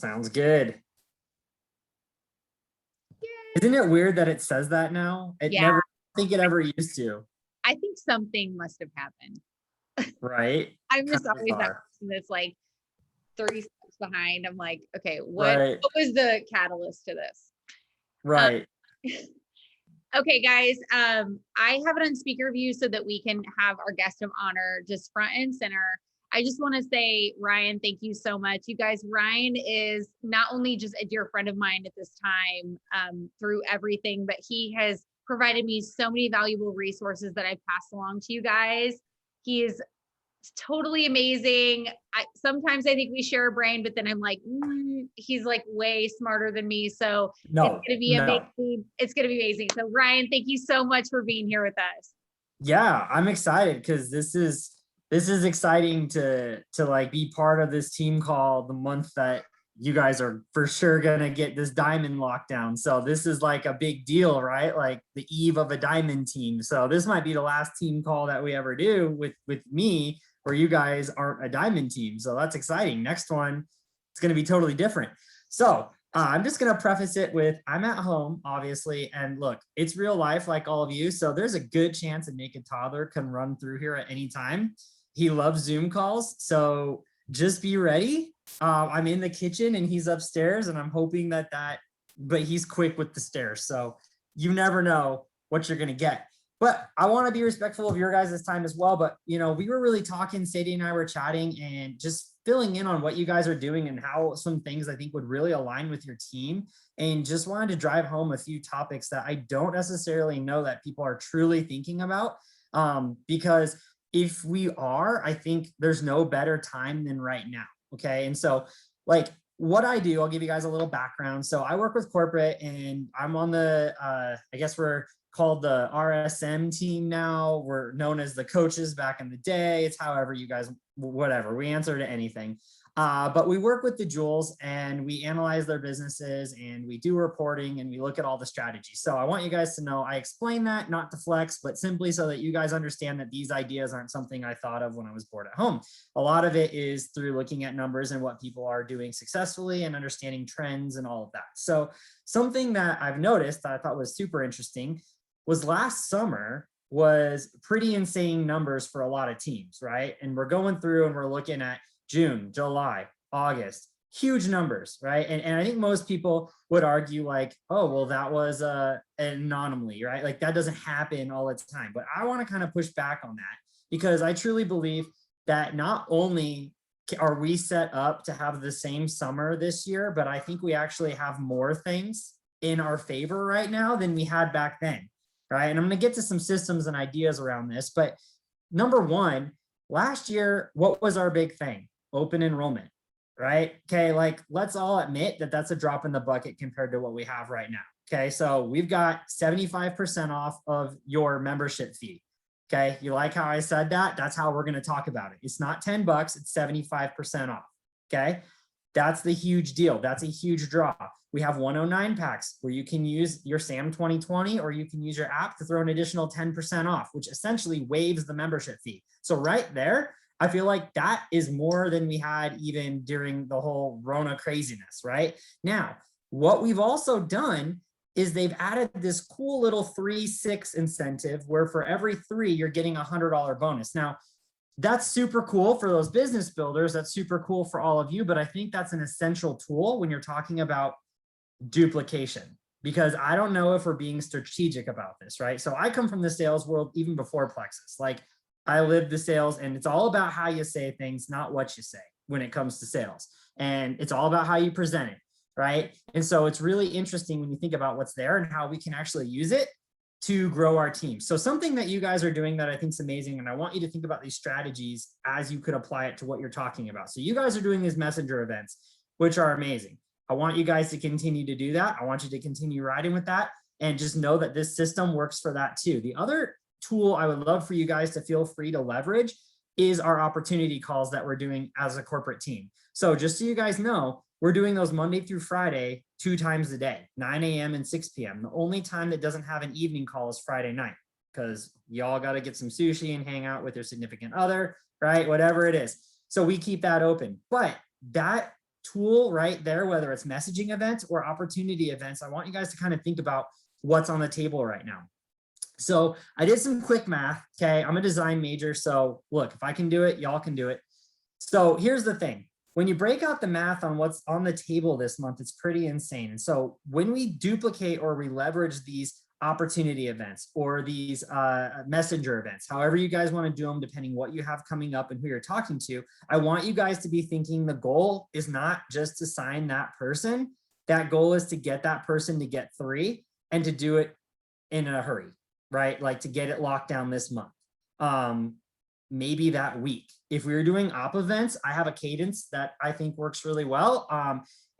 Sounds good. Isn't it weird that it says that now? It Yeah. never, I think it ever used to. I think something must have happened. Right? I'm just Kind of always that bizarre. person that's like 30 steps behind. I'm like, okay, Right. what was the catalyst to this? Right. Okay, guys, I have it on speaker view so that we can have our guest of honor just front and center. I just want to say, Ryan, thank you so much. You guys, Ryan is not only just a dear friend of mine at this time through everything, but he has provided me so many valuable resources that I've passed along to you guys. He is totally amazing. Sometimes I think we share a brain, but then I'm like, he's like way smarter than me. So it's No, going to be amazing. It's going to be amazing. So Ryan, thank you so much for being here with us. Yeah, I'm excited because this is exciting to like be part of this team call the month that you guys are for sure gonna get this diamond lockdown. So this is like a big deal, right? Like the eve of a diamond team. So this might be the last team call that we ever do with me, where you guys aren't a diamond team. So that's exciting. Next one, it's gonna be totally different. So I'm just going to preface it with I'm at home, obviously. And look, it's real life like all of you. So there's a good chance a naked toddler can run through here at any time. He loves Zoom calls. So just be ready. I'm in the kitchen and he's upstairs and I'm hoping but he's quick with the stairs. So you never know what you're going to get. But I want to be respectful of your guys' time as well. But, we were really talking, Sadie and I were chatting and just filling in on what you guys are doing and how some things I think would really align with your team, and just wanted to drive home a few topics that I don't necessarily know that people are truly thinking about. Because if we are, I think there's no better time than right now. Okay. And so like what I do, I'll give you guys a little background. So I work with corporate and I'm on the, I guess we're called the RSM team now. We're known as the coaches back in the day. It's however you guys, whatever, we answer to anything. But we work with the jewels and we analyze their businesses and we do reporting and we look at all the strategies. So I want you guys to know I explain that not to flex, but simply so that you guys understand that these ideas aren't something I thought of when I was bored at home. A lot of it is through looking at numbers and what people are doing successfully and understanding trends and all of that. So something that I've noticed that I thought was super interesting was last summer was pretty insane numbers for a lot of teams, right? And we're going through and we're looking at June, July, August, huge numbers, right? And I think most people would argue like, oh, well, that was an anomaly, right? Like that doesn't happen all the time. But I want to kind of push back on that because I truly believe that not only are we set up to have the same summer this year, but I think we actually have more things in our favor right now than we had back then. Right. And I'm going to get to some systems and ideas around this. But number one, last year, what was our big thing? Open enrollment. Right. Okay. Like, let's all admit that that's a drop in the bucket compared to what we have right now. Okay. So we've got 75% off of your membership fee. Okay. You like how I said that? That's how we're going to talk about it. It's not $10, it's 75% off. Okay. That's the huge deal. That's a huge draw. We have 109 packs where you can use your SAM 2020 or you can use your app to throw an additional 10% off, which essentially waives the membership fee. So right there, I feel like that is more than we had even during the whole Rona craziness, right? Now, what we've also done is they've added this cool little 3-6 incentive where for every 3, you're getting $100 bonus. Now, that's super cool for those business builders. That's super cool for all of you. But I think that's an essential tool when you're talking about duplication, because I don't know if we're being strategic about this, right? So I come from the sales world even before Plexus. Like I live the sales and it's all about how you say things, not what you say when it comes to sales. And it's all about how you present it, right? And so it's really interesting when you think about what's there and how we can actually use it to grow our team. So something that you guys are doing that I think is amazing, and I want you to think about these strategies as you could apply it to what you're talking about. So you guys are doing these messenger events, which are amazing. I want you guys to continue to do that. I want you to continue riding with that and just know that this system works for that too. The other tool I would love for you guys to feel free to leverage is our opportunity calls that we're doing as a corporate team. So just so you guys know, we're doing those Monday through Friday, 2 times a day, 9 a.m. and 6 p.m. The only time that doesn't have an evening call is Friday night because y'all got to get some sushi and hang out with your significant other, right? Whatever it is. So we keep that open. But that tool right there, whether it's messaging events or opportunity events, I want you guys to kind of think about what's on the table right now. So I did some quick math. Okay. I'm a design major. So look, if I can do it, y'all can do it. So here's the thing. When you break out the math on what's on the table this month, it's pretty insane. And so when we duplicate or we leverage these opportunity events or these messenger events, however you guys want to do them, depending what you have coming up and who you're talking to, I want you guys to be thinking the goal is not just to sign that person. That goal is to get that person to get 3 and to do it in a hurry, right? Like to get it locked down this month. Maybe that week. If we were doing op events, I have a cadence that I think works really well.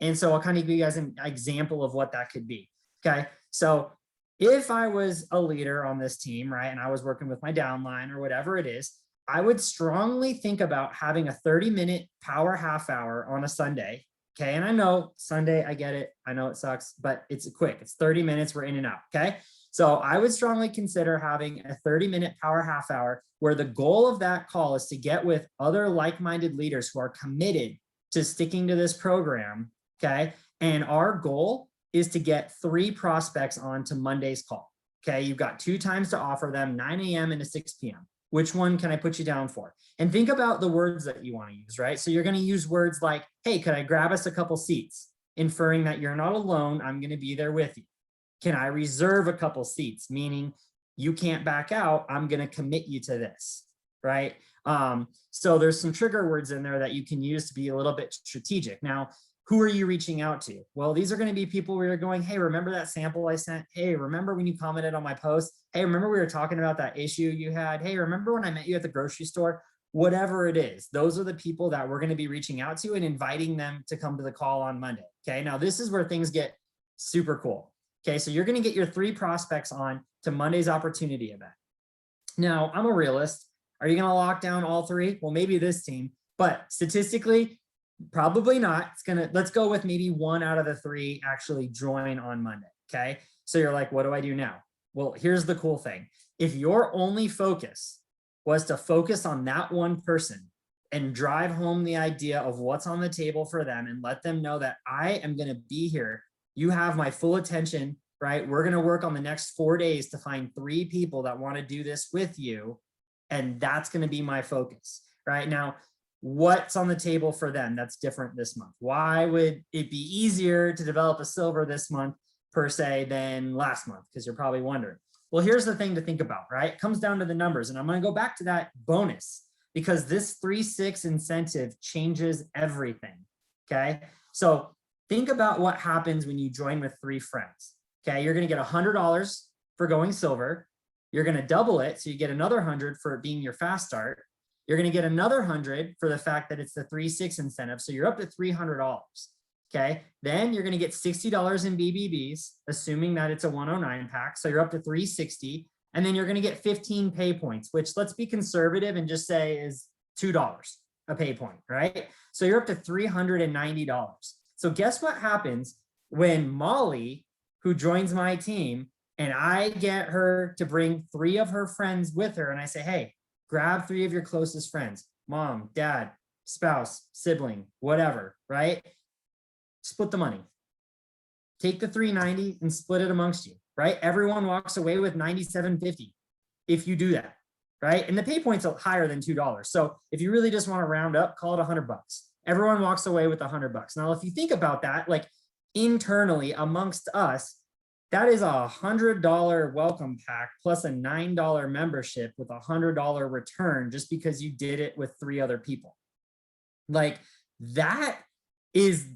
And so I'll kind of give you guys an example of what that could be. Okay. So if I was a leader on this team, right, and I was working with my downline or whatever it is, I would strongly think about having a 30-minute power half hour on a Sunday. Okay. And I know Sunday, I get it. I know it sucks, but it's quick. It's 30 minutes. We're in and out. Okay. So I would strongly consider having a 30-minute power half hour where the goal of that call is to get with other like-minded leaders who are committed to sticking to this program. Okay. And our goal is to get 3 prospects onto Monday's call. Okay. You've got 2 times to offer them, 9 a.m. and a 6 p.m. Which one can I put you down for? And think about the words that you want to use, right? So you're going to use words like, hey, could I grab us a couple seats? Inferring that you're not alone. I'm going to be there with you. Can I reserve a couple seats? Meaning you can't back out. I'm going to commit you to this, right? So there's some trigger words in there that you can use to be a little bit strategic. Now, who are you reaching out to? Well, these are going to be people where you're going, hey, remember that sample I sent? Hey, remember when you commented on my post? Hey, remember we were talking about that issue you had? Hey, remember when I met you at the grocery store? Whatever it is, those are the people that we're going to be reaching out to and inviting them to come to the call on Monday. Okay, now this is where things get super cool. Okay, so you're going to get your 3 prospects on to Monday's opportunity event. Now, I'm a realist. Are you going to lock down all 3? Well, maybe this team, but statistically, probably not. Let's go with maybe 1 out of the 3 actually join on Monday. Okay, so you're like, what do I do now? Well, here's the cool thing. If your only focus was to focus on that one person and drive home the idea of what's on the table for them and let them know that I am going to be here. You have my full attention, right? We're going to work on the next 4 days to find 3 people that want to do this with you. And that's going to be my focus, right? Now, what's on the table for them that's different this month? Why would it be easier to develop a silver this month per se than last month? Because you're probably wondering. Well, here's the thing to think about, right? It comes down to the numbers. And I'm going to go back to that bonus because this 3-6 incentive changes everything. Okay. So think about what happens when you join with 3 friends. Okay. You're going to get $100 for going silver. You're going to double it. So you get another 100 for it being your fast start. You're going to get another 100 for the fact that it's the 3-6 incentive. So you're up to $300. Okay. Then you're going to get $60 in BBBs, assuming that it's a 109 pack. So you're up to $360. And then you're going to get 15 pay points, which let's be conservative and just say is $2 a pay point, right? So you're up to $390. So guess what happens when Molly, who joins my team, and I get her to bring 3 of her friends with her. And I say, hey, grab 3 of your closest friends, mom, dad, spouse, sibling, whatever, right? Split the money. Take the $390 and split it amongst you, right? Everyone walks away with $97.50 if you do that, right? And the pay points are higher than $2. So if you really just want to round up, call it $100. Everyone walks away with $100. Now, if you think about that, like internally amongst us, that is a $100 welcome pack plus a $9 membership with a $100 return just because you did it with 3 other people. Like that is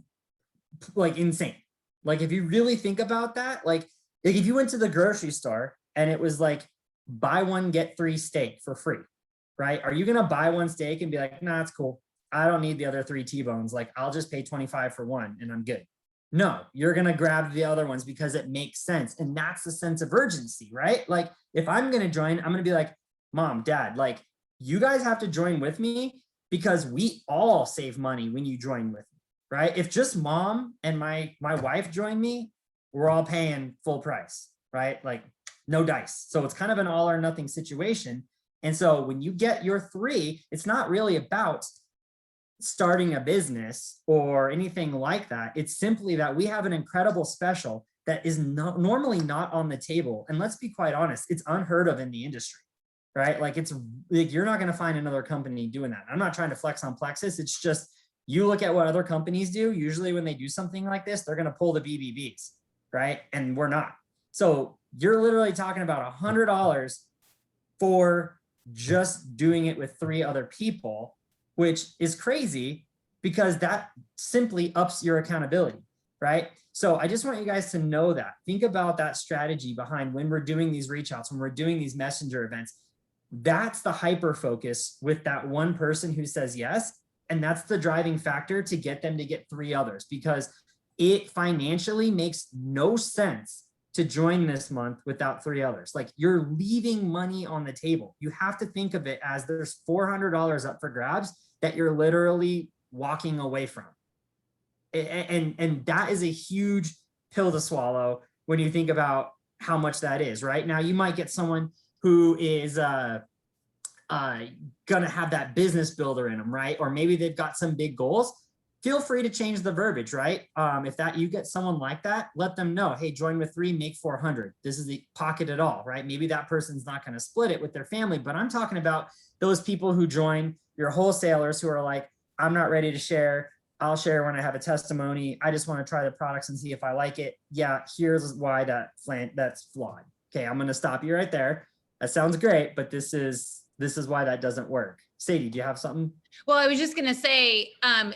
like insane. Like if you really think about that, like if you went to the grocery store and it was like buy 1, get 3 steak for free, right? Are you going to buy 1 steak and be like, nah, it's cool. I don't need the other 3 T-bones. Like I'll just pay 25 for 1 and I'm good. No, you're going to grab the other ones because it makes sense. And that's the sense of urgency, right? Like if I'm going to join, I'm going to be like, mom, dad, like you guys have to join with me because we all save money when you join with me, right? If just mom and my wife join me, we're all paying full price, right? Like no dice. So it's kind of an all or nothing situation. And so when you get your 3, it's not really about starting a business or anything like that. It's simply that we have an incredible special that is normally not on the table. And let's be quite honest, it's unheard of in the industry, right? Like it's like, you're not going to find another company doing that. I'm not trying to flex on Plexus. It's just, you look at what other companies do. Usually when they do something like this, they're going to pull the BBBs, right? And we're not. So you're literally talking about $100 for just doing it with 3 other people, which is crazy because that simply ups your accountability, right? So I just want you guys to know that. Think about that strategy behind when we're doing these reach outs, when we're doing these messenger events. That's the hyper focus with that one person who says yes. And that's the driving factor to get them to get 3 others, because it financially makes no sense to join this month without 3 others. Like, you're leaving money on the table. You have to think of it as there's $400 up for grabs that you're literally walking away from. And that is a huge pill to swallow when you think about how much that is. Right now, you might get someone who is gonna have that business builder in them, right? Or maybe they've got some big goals. Feel free to change the verbiage, right? If that you get someone like that, let them know, hey, join with 3, make 400. This is the pocket it all, right? Maybe that person's not going to split it with their family, but I'm talking about those people who join, your wholesalers who are like, I'm not ready to share. I'll share when I have a testimony. I just want to try the products and see if I like it. Yeah, here's why that's flawed. Okay, I'm going to stop you right there. That sounds great, but this is why that doesn't work. Sadie, do you have something? Well, I was just going to say,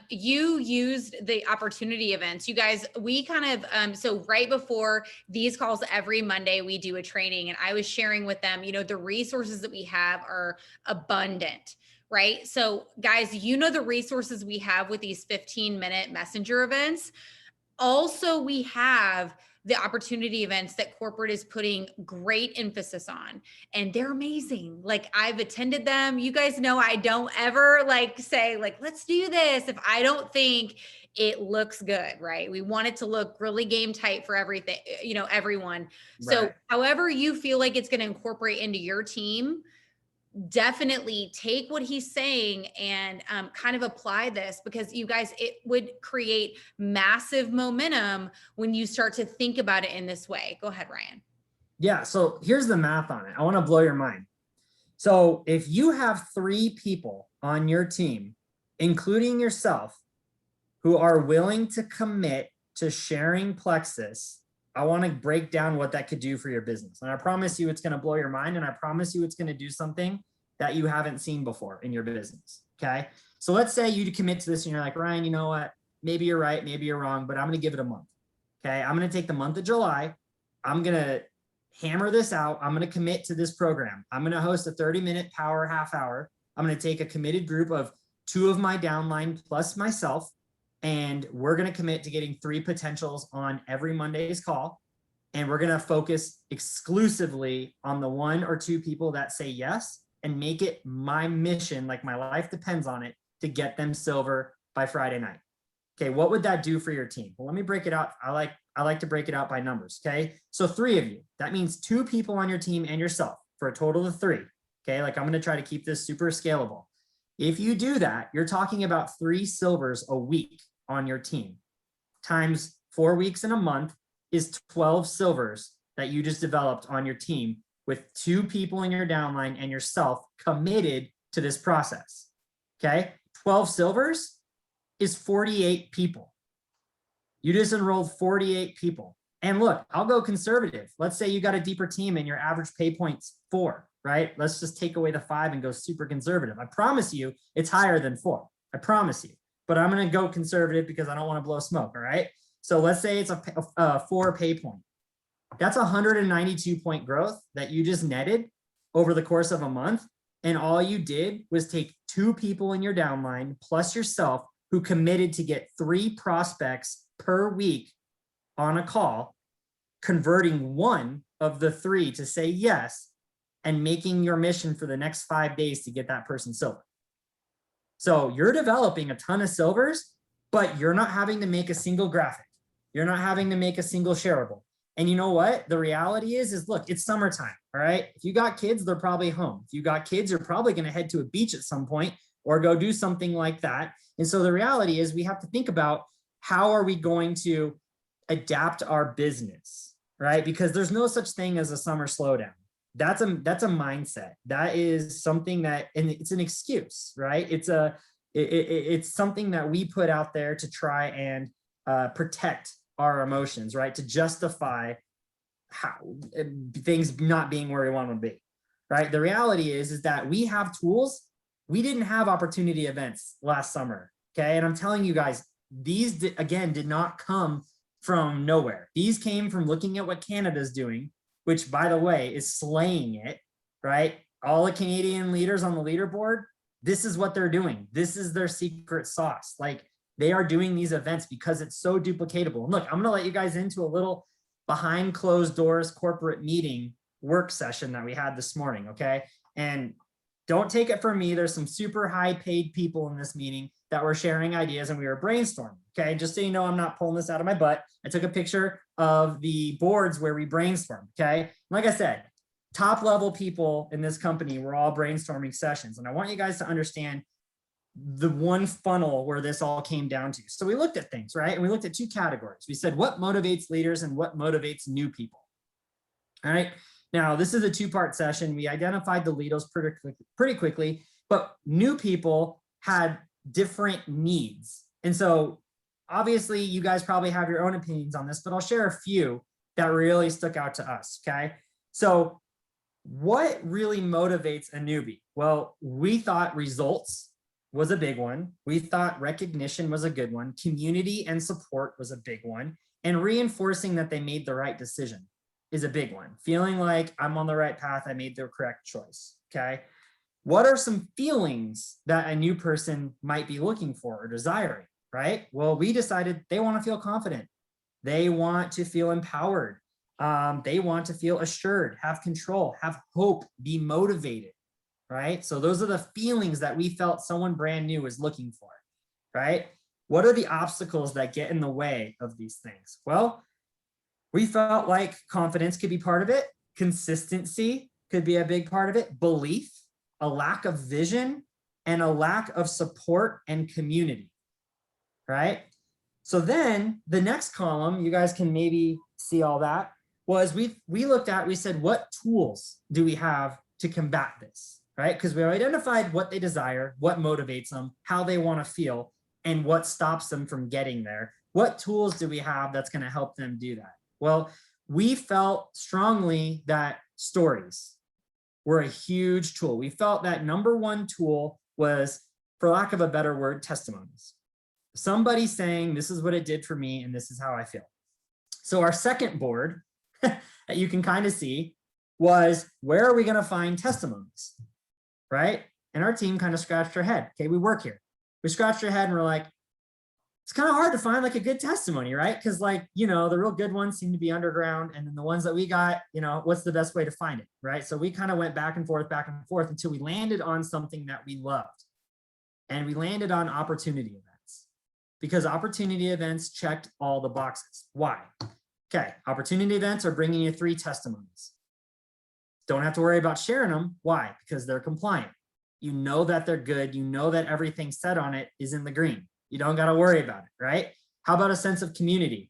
you used the opportunity events. You guys, we kind of, so right before these calls every Monday, we do a training, and I was sharing with them, the resources that we have are abundant, right? So guys, the resources we have with these 15-minute messenger events. Also, we have the opportunity events that corporate is putting great emphasis on, and they're amazing. Like, I've attended them. You guys know I don't ever say let's do this if I don't think it looks good, right? We want it to look really game tight for everything, everyone. So Right. however you feel like it's going to incorporate into your team, definitely take what he's saying and kind of apply this, because you guys, it would create massive momentum when you start to think about it in this way. Go ahead, Ryan. Yeah. So here's the math on it. I want to blow your mind. So if you have 3 people on your team, including yourself, who are willing to commit to sharing Plexus, I want to break down what that could do for your business. And I promise you it's going to blow your mind. And I promise you it's going to do something that you haven't seen before in your business. Okay. So let's say you commit to this and you're like, Ryan, you know what? Maybe you're right. Maybe you're wrong, but I'm going to give it a month. Okay. I'm going to take the month of July. I'm going to hammer this out. I'm going to commit to this program. I'm going to host a 30-minute power half hour. I'm going to take a committed group of 2 of my downline plus myself. And we're going to commit to getting 3 potentials on every Monday's call. And we're going to focus exclusively on the 1 or 2 people that say yes, and make it my mission, like my life depends on it, to get them silver by Friday night. Okay. What would that do for your team? Well, let me break it out. I like to break it out by numbers. Okay. So 3 of you, that means 2 people on your team and yourself, for a total of 3. Okay. Like, I'm going to try to keep this super scalable. If you do that, you're talking about 3 silvers a week on your team, times 4 weeks in a month is 12 silvers that you just developed on your team, with 2 people in your downline and yourself committed to this process. Okay. 12 silvers is 48 people. You just enrolled 48 people. And look, I'll go conservative. Let's say you got a deeper team and your average pay point's 4, right? Let's just take away the 5 and go super conservative. I promise you it's higher than 4. I promise you. But I'm going to go conservative because I don't want to blow smoke. All right. So let's say it's a 4 pay point. That's 192 point growth that you just netted over the course of a month. And all you did was take 2 people in your downline plus yourself who committed to get 3 prospects per week on a call, converting 1 of the 3 to say yes, and making your mission for the next 5 days to get that person silver. So you're developing a ton of silvers, but you're not having to make a single graphic. You're not having to make a single shareable. And you know what? The reality is look, it's summertime. All right. If you got kids, they're probably home. If you got kids, you're probably going to head to a beach at some point. or go do something like that. And so the reality is we have to think about how are we going to adapt our business, right? Because there's no such thing as a summer slowdown. That's a mindset. That is something that, and it's an excuse, right? It's something that we put out there to try and protect our emotions, right? To justify how things not being where we want them to be, right? The reality is that we have tools. We didn't have opportunity events last summer, okay? And I'm telling you guys, these again did not come from nowhere. These came from looking at what Canada's doing, which by the way is slaying it, right? All the Canadian leaders on the leaderboard, this is what they're doing. This is their secret sauce. Like they are doing these events because it's so duplicatable. And look, I'm gonna let you guys into a little behind closed doors corporate meeting work session that we had this morning, okay? And don't take it from me. There's some super high paid people in this meeting that were sharing ideas and we were brainstorming, okay? Just so you know, I'm not pulling this out of my butt. I took a picture of the boards where we brainstormed, okay? Like I said, top level people in this company were all brainstorming sessions. And I want you guys to understand the one funnel where this all came down to. So we looked at things, right? And we looked at two categories. We said, what motivates leaders and what motivates new people? All right. Now, this is a two-part session. We identified the leaders pretty quickly, but new people had different needs. And so obviously you guys probably have your own opinions on this, but I'll share a few that really stuck out to us, okay? So what really motivates a newbie? Well, we thought results was a big one. We thought recognition was a good one. Community and support was a big one. And reinforcing that they made the right decision is a big one. Feeling like I'm on the right path, I made the correct choice, okay? What are some feelings that a new person might be looking for or desiring, right? Well, we decided they want to feel confident. They want to feel empowered. They want to feel assured, have control, have hope, be motivated, right? So those are the feelings that we felt someone brand new was looking for, right? What are the obstacles that get in the way of these things? Well, we felt like confidence could be part of it. Consistency could be a big part of it. Belief, a lack of vision, and a lack of support and community, right? So then the next column, you guys can maybe see all that, was we looked at, we said, what tools do we have to combat this, right? Because we identified what they desire, what motivates them, how they want to feel, and what stops them from getting there. What tools do we have that's going to help them do that? Well, we felt strongly that stories were a huge tool. We felt that number one tool was, for lack of a better word, testimonies. Somebody saying, this is what it did for me and this is how I feel. So our second board that you can kind of see was, where are we going to find testimonies, right? And our team kind of scratched their head. Okay, we work here. We scratched our head and we're like, it's kind of hard to find like a good testimony, right? Because like, you know, the real good ones seem to be underground. And then the ones that we got, you know, what's the best way to find it, right? So we kind of went back and forth until we landed on something that we loved. And we landed on opportunity events, because opportunity events checked all the boxes. Why? Okay, opportunity events are bringing you 3 testimonies. Don't have to worry about sharing them. Why? Because they're compliant. You know that they're good. You know that everything said on it is in the green. You don't got to worry about it, right? How about a sense of community,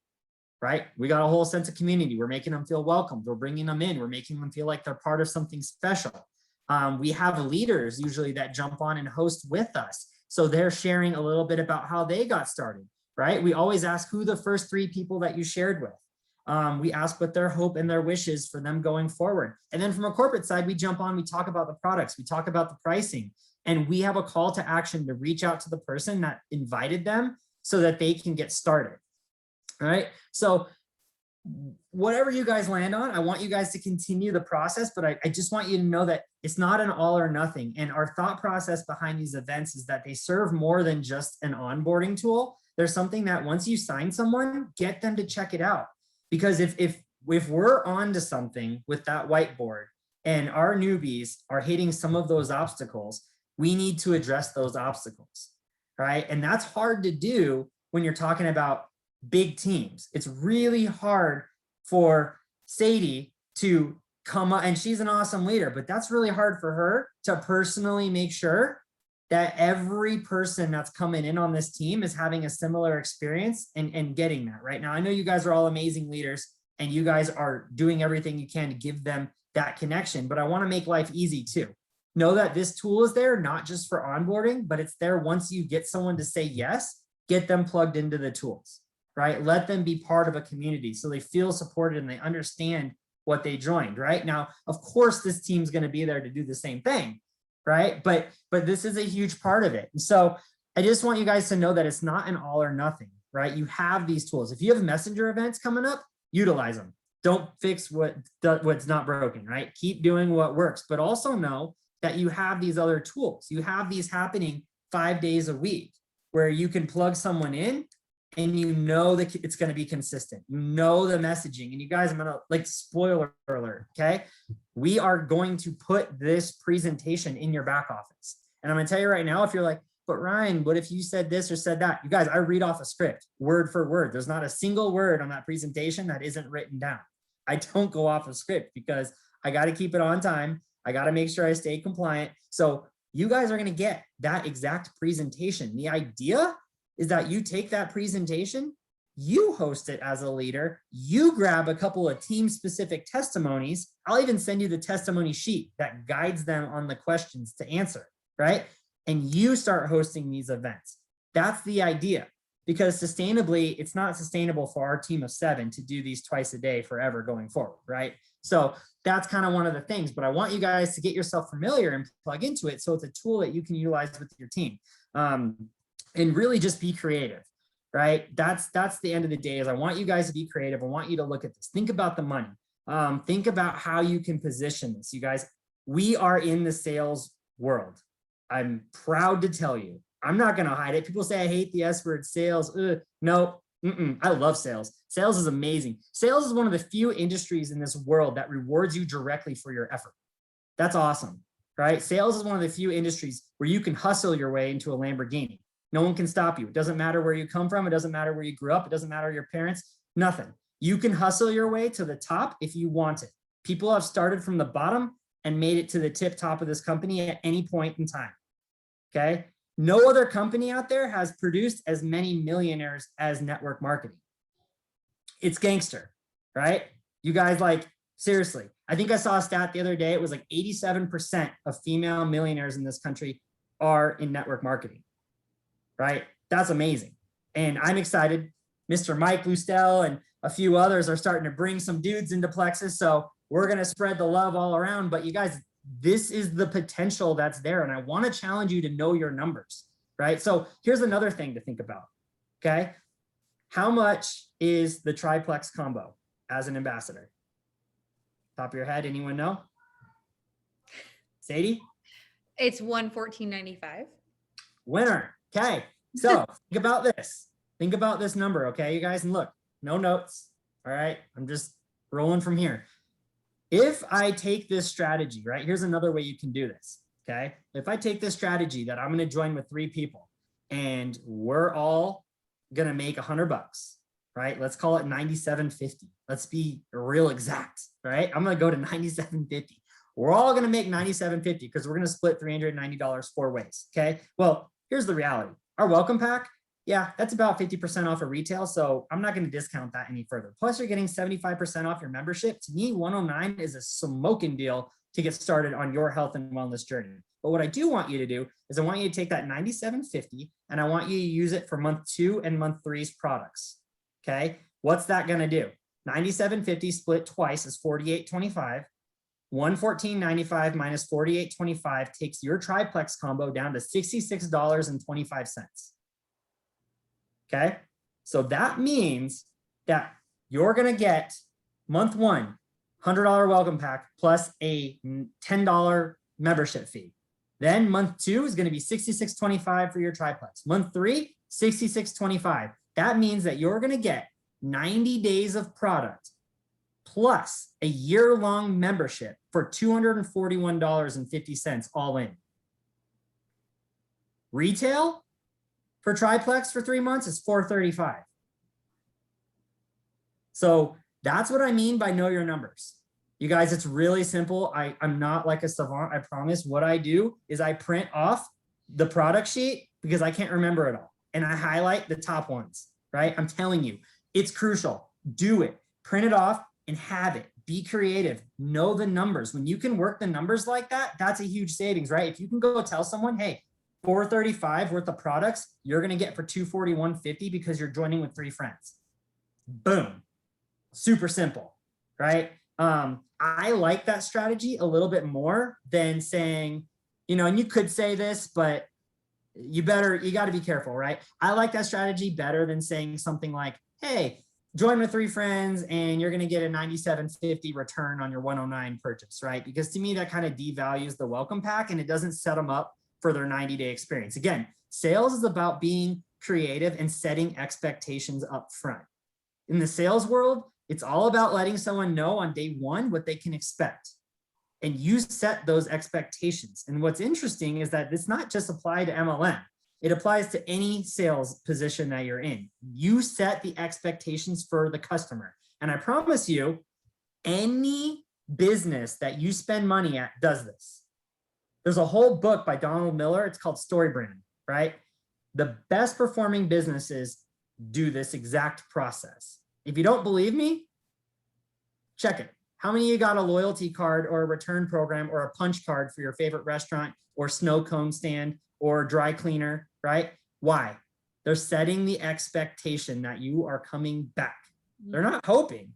right? We got a whole sense of community. We're making them feel welcomed. We're bringing them in. We're making them feel like they're part of something special. We have leaders usually that jump on and host with us. So they're sharing a little bit about how they got started, right? We always ask who the first 3 people that you shared with. We ask what their hope and their wishes for them going forward. And then from a corporate side, we jump on, we talk about the products, we talk about the pricing, and we have a call to action to reach out to the person that invited them so that they can get started. All right. So whatever you guys land on, I want you guys to continue the process, but I just want you to know that it's not an all or nothing. And our thought process behind these events is that they serve more than just an onboarding tool. There's something that once you sign someone, get them to check it out. Because if we're on to something with that whiteboard and our newbies are hitting some of those obstacles, we need to address those obstacles, right? And that's hard to do when you're talking about big teams. It's really hard for Sadie to come up, and she's an awesome leader, but that's really hard for her to personally make sure that every person that's coming in on this team is having a similar experience and getting that right now. I know you guys are all amazing leaders and you guys are doing everything you can to give them that connection, but I want to make life easy too. Know that this tool is there, not just for onboarding, but it's there once you get someone to say yes, get them plugged into the tools, right? Let them be part of a community so they feel supported and they understand what they joined, right? Now, of course, this team's going to be there to do the same thing, right? But this is a huge part of it. And so I just want you guys to know that it's not an all or nothing, right? You have these tools. If you have messenger events coming up, utilize them. Don't fix what's not broken, right? Keep doing what works, but also know that you have these other tools. You have these happening 5 days a week where you can plug someone in and you know that it's going to be consistent. You know the messaging. And you guys, I'm going to like spoiler alert, okay? We are going to put this presentation in your back office. And I'm going to tell you right now, if you're like, but Ryan, what if you said this or said that? You guys, I read off a script word for word. There's not a single word on that presentation that isn't written down. I don't go off a script because I got to keep it on time. I got to make sure I stay compliant. So you guys are going to get that exact presentation. The idea is that you take that presentation, you host it as a leader, you grab a couple of team specific testimonies. I'll even send you the testimony sheet that guides them on the questions to answer, right? And you start hosting these events. That's the idea, because sustainably, it's not sustainable for our team of 7 to do these twice a day forever going forward, right? So that's kind of one of the things, but I want you guys to get yourself familiar and plug into it so it's a tool that you can utilize with your team. And really just be creative, right? That's the end of the day. Is I want you guys to be creative. I want you to look at this. Think about the money. Think about how you can position this. You guys, we are in the sales world. I'm proud to tell you, I'm not going to hide it. People say I hate the S word, sales. No, I love sales. Sales is amazing. Sales is one of the few industries in this world that rewards you directly for your effort. That's awesome, right? Sales is one of the few industries where you can hustle your way into a Lamborghini. No one can stop you. It doesn't matter where you come from. It doesn't matter where you grew up. It doesn't matter your parents, nothing. You can hustle your way to the top if you want it. People have started from the bottom and made it to the tip top of this company at any point in time, okay? No other company out there has produced as many millionaires as network marketing. It's gangster, right? You guys, like, seriously, I think I saw a stat the other day. It was like 87% of female millionaires in this country are in network marketing, right? That's amazing. And I'm excited. Mr. Mike Lustel and a few others are starting to bring some dudes into Plexus. So we're going to spread the love all around. But you guys, this is the potential that's there. And I want to challenge you to know your numbers, right? So here's another thing to think about, okay? How much is the triplex combo as an ambassador? Top of your head, anyone know? Sadie? It's $114.95. Winner. Okay. So think about this. Think about this number, okay, you guys? And look, no notes. All right. I'm just rolling from here. If I take this strategy, right, here's another way you can do this, okay? If I take this strategy that I'm going to join with 3 people and we're all going to make $100, right? Let's call it $97.50. Let's be real exact, right? I'm going to go to $97.50. We're all going to make $97.50 because we're going to split $390 4 ways, okay? Well, here's the reality. Our welcome pack, yeah, that's about 50% off of retail. So I'm not going to discount that any further. Plus you're getting 75% off your membership. To me, 109 is a smoking deal to get started on your health and wellness journey. But what I do want you to do is I want you to take that $97.50 and I want you to use it for month 2 and month 3's products. Okay. What's that going to do? $97.50 split twice is $48.25. $114.95 minus $48.25 takes your triplex combo down to $66.25. Okay, so that means that you're going to get month 1, $100 welcome pack plus a $10 membership fee. Then month 2 is going to be $66.25 for your triplex. Month 3, $66.25. That means that you're going to get 90 days of product plus a year-long membership for $241.50 all in. Retail for triplex for 3 months is $435. So that's what I mean by know your numbers. You guys, it's really simple. I'm not like a savant, I promise. What I do is I print off the product sheet because I can't remember it all. And I highlight the top ones, right? I'm telling you, it's crucial. Do it, print it off and have it. Be creative, know the numbers. When you can work the numbers like that, that's a huge savings, right? If you can go tell someone, hey, $435 worth of products, you're going to get for $241.50 because you're joining with 3 friends. Boom. Super simple, right? I like that strategy a little bit more than saying, you know, and you could say this, but you got to be careful, right? I like that strategy better than saying something like, hey, join with 3 friends and you're going to get a $97.50 return on your 109 purchase, right? Because to me, that kind of devalues the welcome pack and it doesn't set them up for their 90-day experience. Again, sales is about being creative and setting expectations up front. In the sales world, it's all about letting someone know on day 1 what they can expect. And you set those expectations. And what's interesting is that it's not just applied to MLM. It applies to any sales position that you're in. You set the expectations for the customer. And I promise you, any business that you spend money at does this. There's a whole book by Donald Miller. It's called Story Brand, right? The best performing businesses do this exact process. If you don't believe me, check it. How many of you got a loyalty card or a return program or a punch card for your favorite restaurant or snow cone stand or dry cleaner, right? Why? They're setting the expectation that you are coming back. They're not hoping,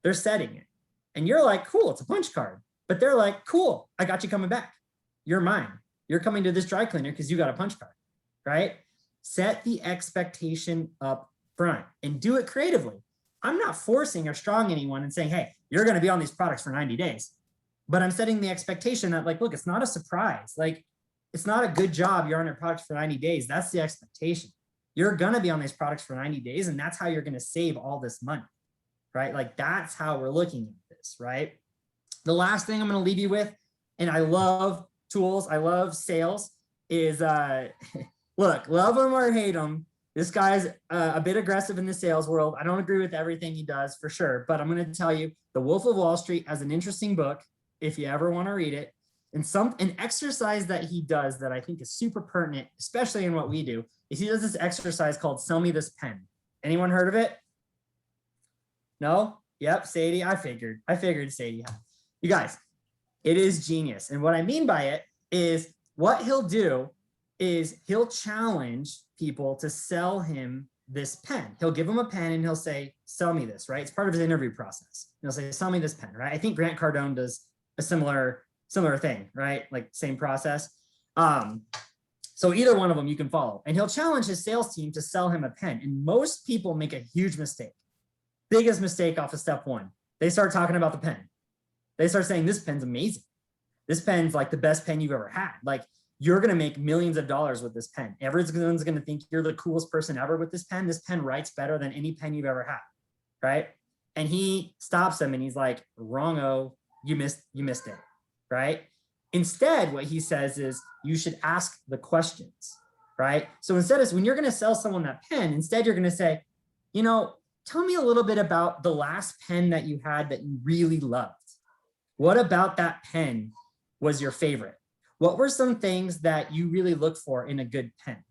they're setting it. And you're like, cool, it's a punch card. But they're like, cool, I got you coming back. You're mine. You're coming to this dry cleaner because you got a punch card, right? Set the expectation up front and do it creatively. I'm not forcing or strong anyone and saying, hey, you're going to be on these products for 90 days. But I'm setting the expectation that, like, look, it's not a surprise. Like, it's not a good job. You're on your products for 90 days. That's the expectation. You're going to be on these products for 90 days. And that's how you're going to save all this money, right? Like, that's how we're looking at this, right? The last thing I'm going to leave you with, and I love tools, I love sales, is look, love them or hate them. This guy's a bit aggressive in the sales world. I don't agree with everything he does for sure, but I'm going to tell you, The Wolf of Wall Street has an interesting book if you ever want to read it. And an exercise that he does that I think is super pertinent, especially in what we do, is he does this exercise called Sell Me This Pen. Anyone heard of it? No? Yep, Sadie, I figured Sadie. You guys, it is genius. And what I mean by it is what he'll do is he'll challenge people to sell him this pen. He'll give them a pen and he'll say, sell me this, right? It's part of his interview process. He'll say, sell me this pen, right? I think Grant Cardone does a similar thing, right? Like same process. So either one of them you can follow. And he'll challenge his sales team to sell him a pen. And most people make a huge mistake. Biggest mistake off of step 1. They start talking about the pen. They start saying, this pen's amazing. This pen's like the best pen you've ever had. Like, you're going to make millions of dollars with this pen. Everyone's going to think you're the coolest person ever with this pen. This pen writes better than any pen you've ever had, right? And he stops them and he's like, wrong-o, you missed it, right? Instead, what he says is you should ask the questions, right? So instead of, when you're going to sell someone that pen, instead you're going to say, you know, tell me a little bit about the last pen that you had that you really loved. What about that pen was your favorite? What were some things that you really look for in a good pen?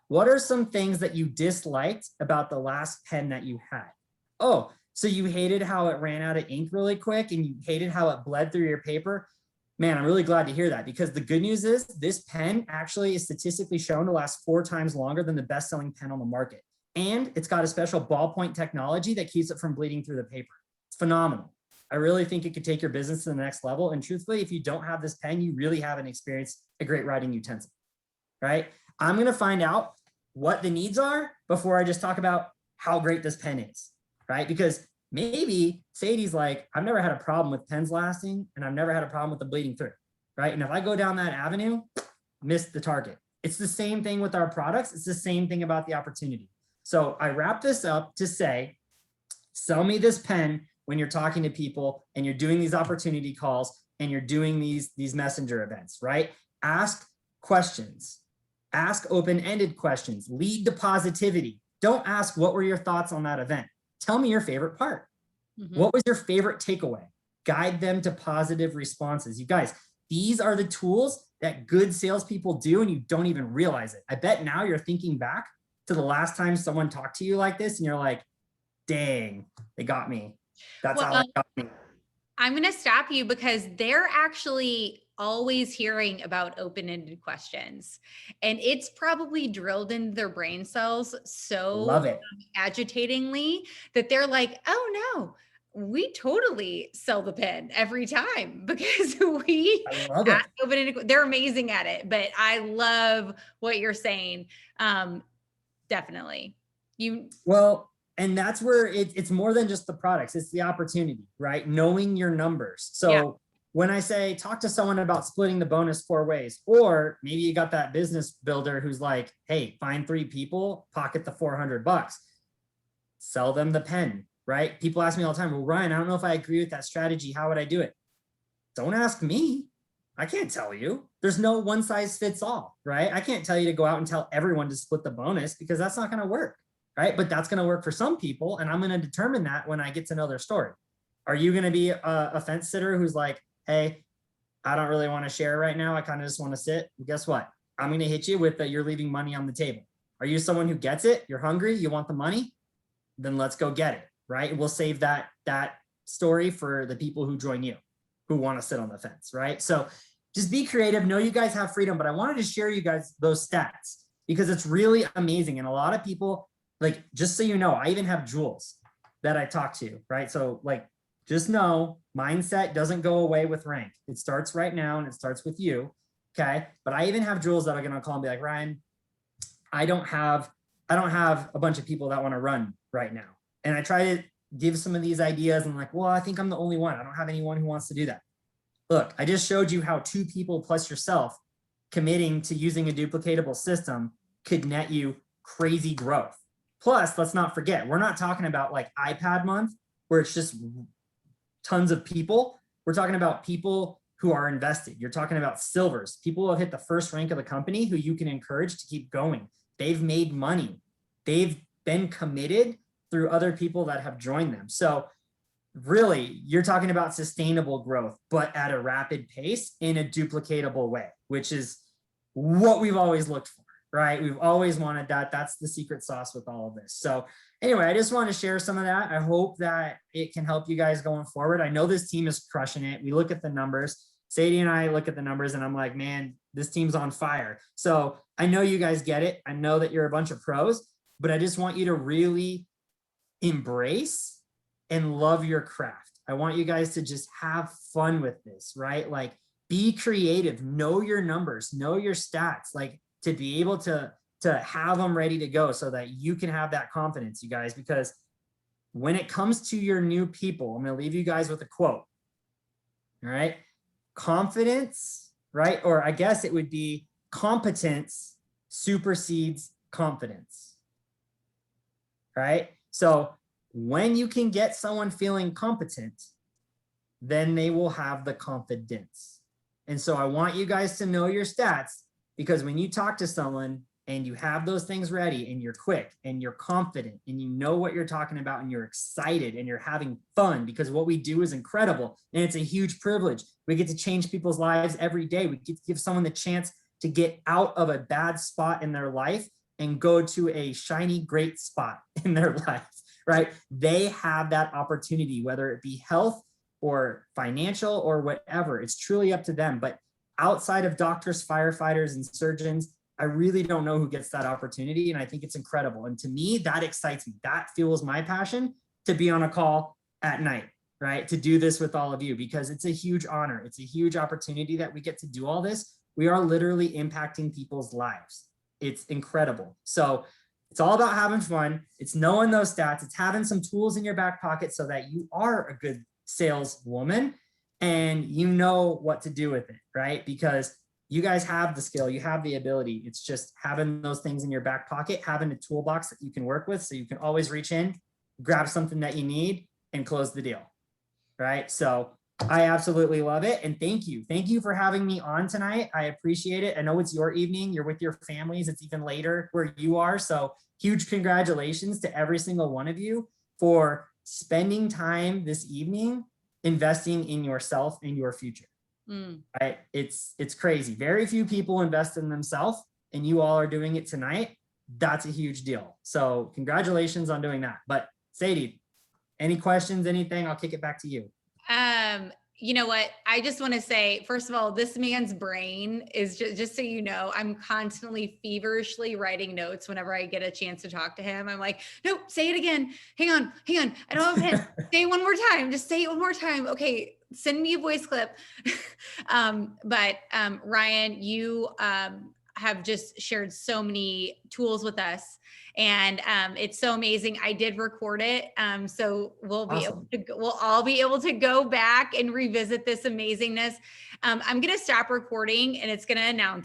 What are some things that you disliked about the last pen that you had? Oh, so you hated how it ran out of ink really quick and you hated how it bled through your paper? Man, I'm really glad to hear that, because the good news is this pen actually is statistically shown to last 4 times longer than the best-selling pen on the market. And it's got a special ballpoint technology that keeps it from bleeding through the paper. It's phenomenal. I really think it could take your business to the next level. And truthfully, if you don't have this pen, you really haven't experienced a great writing utensil, right? I'm going to find out what the needs are before I just talk about how great this pen is, right? Because maybe Sadie's like, I've never had a problem with pens lasting and I've never had a problem with the bleeding through, right? And if I go down that avenue, miss the target. It's the same thing with our products. It's the same thing about the opportunity. So I wrap this up to say, sell me this pen when you're talking to people and you're doing these opportunity calls and you're doing these messenger events, right? Ask questions, ask open-ended questions, lead to positivity. Don't ask, what were your thoughts on that event? Tell me your favorite part. What was your favorite takeaway? Guide them to positive responses. You guys, these are the tools that good salespeople do, and you don't even realize it. I bet now you're thinking back to the last time someone talked to you like this, and you're like, dang, they got me. That's how Well, they got me. I'm going to stop you because they're actually always hearing about open-ended questions, and it's probably drilled into their brain cells so Love it. agitatingly that they're like, oh no, we totally sell the pen every time because we I love it. ask open-ended. They're amazing at it, but I love what you're saying. Definitely. Well, and that's where it's more than just the products, it's the opportunity, right? Knowing your numbers. So Yeah. when I say talk to someone about splitting the bonus 4 ways, or maybe you got that business builder who's like, hey, find 3 people, pocket the $400, sell them the pen, right? People ask me all the time, well, Ryan, I don't know if I agree with that strategy. How would I do it? Don't ask me. I can't tell you. There's no one size fits all, right? I can't tell you to go out and tell everyone to split the bonus because that's not going to work, right? But that's going to work for some people. And I'm going to determine that when I get to know their story. Are you going to be a fence sitter who's like, hey, I don't really want to share right now. I kind of just want to sit. Well, guess what? I'm going to hit you with that. You're leaving money on the table. Are you someone who gets it? You're hungry. You want the money? Then let's go get it, right? We'll save that story for the people who join you, who want to sit on the fence, right? So just be creative. Know you guys have freedom, but I wanted to share you guys those stats because it's really amazing. And a lot of people, like, just so you know, I even have jewels that I talk to, right? So like, just know mindset doesn't go away with rank. It starts right now and it starts with you. Okay. But I even have jewels that are going to call and be like, Ryan, I don't have a bunch of people that want to run right now. And I try to give some of these ideas and like, well, I think I'm the only one. I don't have anyone who wants to do that. Look, I just showed you how 2 people plus yourself committing to using a duplicatable system could net you crazy growth. Plus, let's not forget, we're not talking about like iPad month where it's just tons of people. We're talking about people who are invested. You're talking about silvers, people who have hit the first rank of the company who you can encourage to keep going. They've made money. They've been committed through other people that have joined them. So really, you're talking about sustainable growth, but at a rapid pace in a duplicatable way, which is what we've always looked for, right? We've always wanted that. That's the secret sauce with all of this. So anyway, I just want to share some of that. I hope that it can help you guys going forward. I know this team is crushing it. We look at the numbers. Sadie and I look at the numbers and I'm like, man, this team's on fire. So I know you guys get it. I know that you're a bunch of pros, but I just want you to really embrace and love your craft. I want you guys to just have fun with this, right? Like, be creative, know your numbers, know your stats, like to be able to have them ready to go so that you can have that confidence, you guys, because when it comes to your new people, I'm going to leave you guys with a quote. All right. Confidence, right? Or I guess it would be competence supersedes confidence. Right? So when you can get someone feeling competent, then they will have the confidence. And so I want you guys to know your stats, because when you talk to someone and you have those things ready and you're quick and you're confident and you know what you're talking about and you're excited and you're having fun, because what we do is incredible and it's a huge privilege. We get to change people's lives every day. We get to give someone the chance to get out of a bad spot in their life and go to a shiny, great spot in their life, right? They have that opportunity, whether it be health or financial or whatever. It's truly up to them. But outside of doctors, firefighters, and surgeons, I really don't know who gets that opportunity. And I think it's incredible. And to me, that excites me. That fuels my passion to be on a call at night, right? To do this with all of you, because it's a huge honor. It's a huge opportunity that we get to do all this. We are literally impacting people's lives. It's incredible. So it's all about having fun. It's knowing those stats. It's having some tools in your back pocket so that you are a good saleswoman and you know what to do with it, right? Because you guys have the skill, you have the ability. It's just having those things in your back pocket, having a toolbox that you can work with so you can always reach in, grab something that you need, and close the deal, right? So I absolutely love it. And thank you. Thank you for having me on tonight. I appreciate it. I know it's your evening. You're with your families. It's even later where you are. So huge congratulations to every single one of you for spending time this evening investing in yourself and your future. Right? It's crazy. Very few people invest in themselves, and you all are doing it tonight. That's a huge deal. So congratulations on doing that. But Sadie, any questions, anything? I'll kick it back to you. You know what? I just want to say, first of all, this man's brain is just so you know, I'm constantly feverishly writing notes whenever I get a chance to talk to him. I'm like, nope, say it again. Hang on. I don't have a pen. Say it one more time. Just say it one more time. Okay. Send me a voice clip. But Ryan, you have just shared so many tools with us, and it's so amazing. I did record it, so we'll be Awesome. we'll all be able to go back and revisit this amazingness. I'm going to stop recording, and it's going to announce